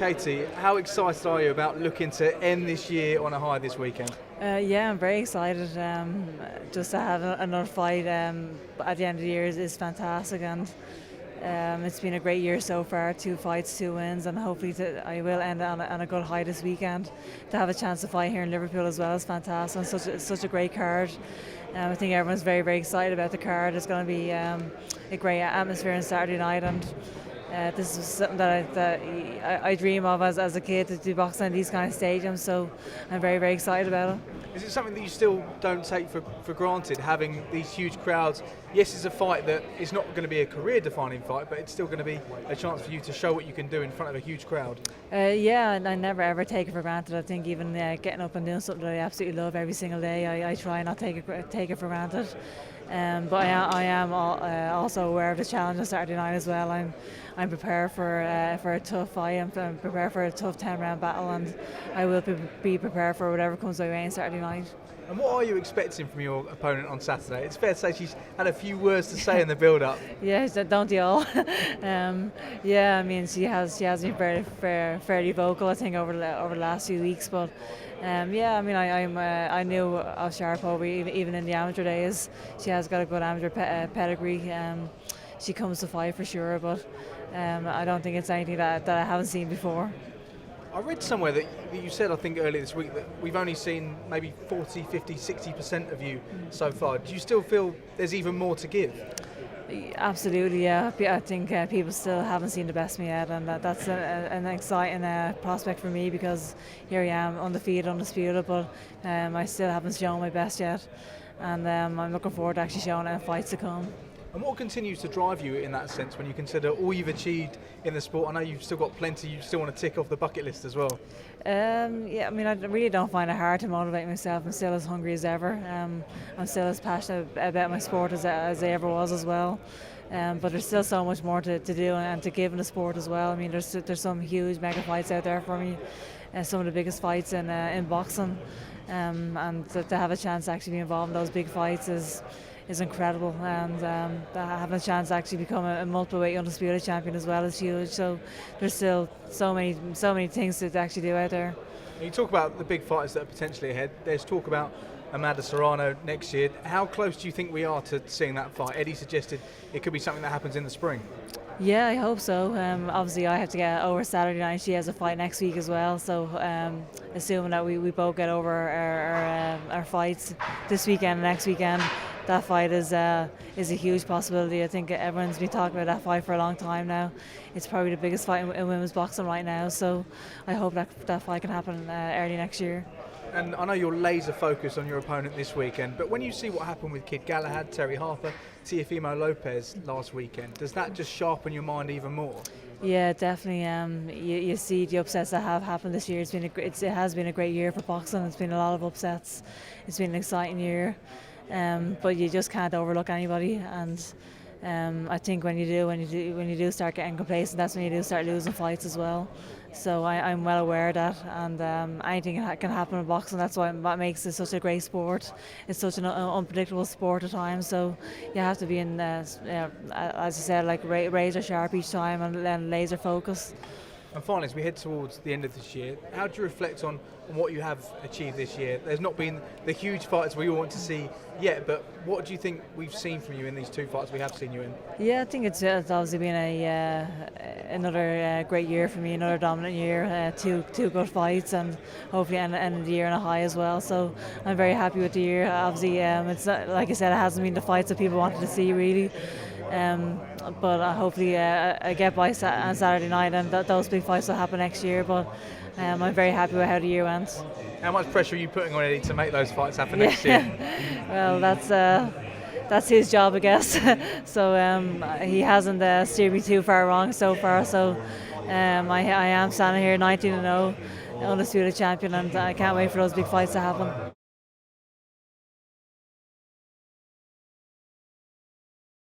Katie, how excited are you about looking to end this year on a high this weekend? Yeah, I'm very excited. Just to have another fight at the end of the year is fantastic, and it's been a great year so far. 2 fights, 2 wins, and hopefully I will end on a good high this weekend. To have a chance to fight here in Liverpool as well is fantastic, and such a great card. I think everyone's very, very excited about the card. It's going to be a great atmosphere on Saturday night, and this is something that I dream of as a kid, to do boxing in these kind of stadiums, so I'm very, very excited about it. Is it something that you still don't take for granted, having these huge crowds? Yes, it's a fight that is not going to be a career-defining fight, but it's still going to be a chance for you to show what you can do in front of a huge crowd. Yeah, and I never ever take it for granted. I think even getting up and doing something that I absolutely love every single day, I try not to take it for granted. But I am also aware of the challenge on Saturday night as well. I'm prepared for a tough fight. I'm prepared for a tough 10-round battle, and I will be prepared for whatever comes my way on Saturday night. And what are you expecting from your opponent on Saturday? It's fair to say she's had a few words to say in the build-up. Yeah, don't you all? Yeah, I mean she has been fairly vocal, I think, over the last few weeks. But yeah, I mean I knew of Sharipova even in the amateur days. She has got a good amateur pedigree. She comes to fight for sure, but I don't think it's anything that I haven't seen before. I read somewhere that you said, I think earlier this week, that we've only seen maybe 40, 50, 60% of you so far. Do you still feel there's even more to give? Absolutely, yeah. I think people still haven't seen the best of me yet, and that's an exciting prospect for me, because here I am, undefeated, undisputed, but I still haven't shown my best yet, and I'm looking forward to actually showing it in fights to come. And what continues to drive you in that sense when you consider all you've achieved in the sport? I know you've still got plenty you still want to tick off the bucket list as well. Yeah, I mean, I really don't find it hard to motivate myself. I'm still as hungry as ever. I'm still as passionate about my sport as I ever was as well. But there's still so much more to do and to give in the sport as well. I mean, there's some huge mega fights out there for me, some of the biggest fights in boxing, and to have a chance to actually be involved in those big fights is incredible, and having a chance to actually become a multiple-weight undisputed champion as well is huge. So there's still so many things to actually do out there. You talk about the big fighters that are potentially ahead. There's talk about Amanda Serrano next year. How close do you think we are to seeing that fight? Eddie suggested it could be something that happens in the spring. Yeah, I hope so. Obviously, I have to get over Saturday night. She has a fight next week as well. So, assuming that we both get over our fights this weekend and next weekend, that fight is a huge possibility. I think everyone's been talking about that fight for a long time now. It's probably the biggest fight in women's boxing right now. So, I hope that fight can happen early next year. And I know you're laser focused on your opponent this weekend, but when you see what happened with Kid Galahad, Terry Harper, Teofimo Lopez last weekend, does that just sharpen your mind even more? Yeah, definitely. You see the upsets that have happened this year. It has been a great year for boxing. It's been a lot of upsets. It's been an exciting year, but you just can't overlook anybody. And I think when you do start getting complacent, that's when you do start losing fights as well. So I'm well aware of that, and anything can happen in boxing. That's what makes it such a great sport. It's such an unpredictable sport at times. So you have to be in, as I said, like razor sharp each time and then laser focus. And finally, as we head towards the end of this year, how do you reflect on what you have achieved this year? There's not been the huge fights we all want to see yet, but what do you think we've seen from you in these 2 fights we have seen you in? Yeah, I think it's obviously been another great year for me, another dominant year, two good fights, and hopefully end the year on a high as well. So I'm very happy with the year. Obviously, it's not, like I said, it hasn't been the fights that people wanted to see really. But hopefully I get by on Saturday night, and those big fights will happen next year. But I'm very happy with how the year went. How much pressure are you putting on Eddie to make those fights happen next year? Well, that's his job, I guess. So he hasn't steered me too far wrong so far. So I am standing here 19-0, undisputed champion, and I can't wait for those big fights to happen.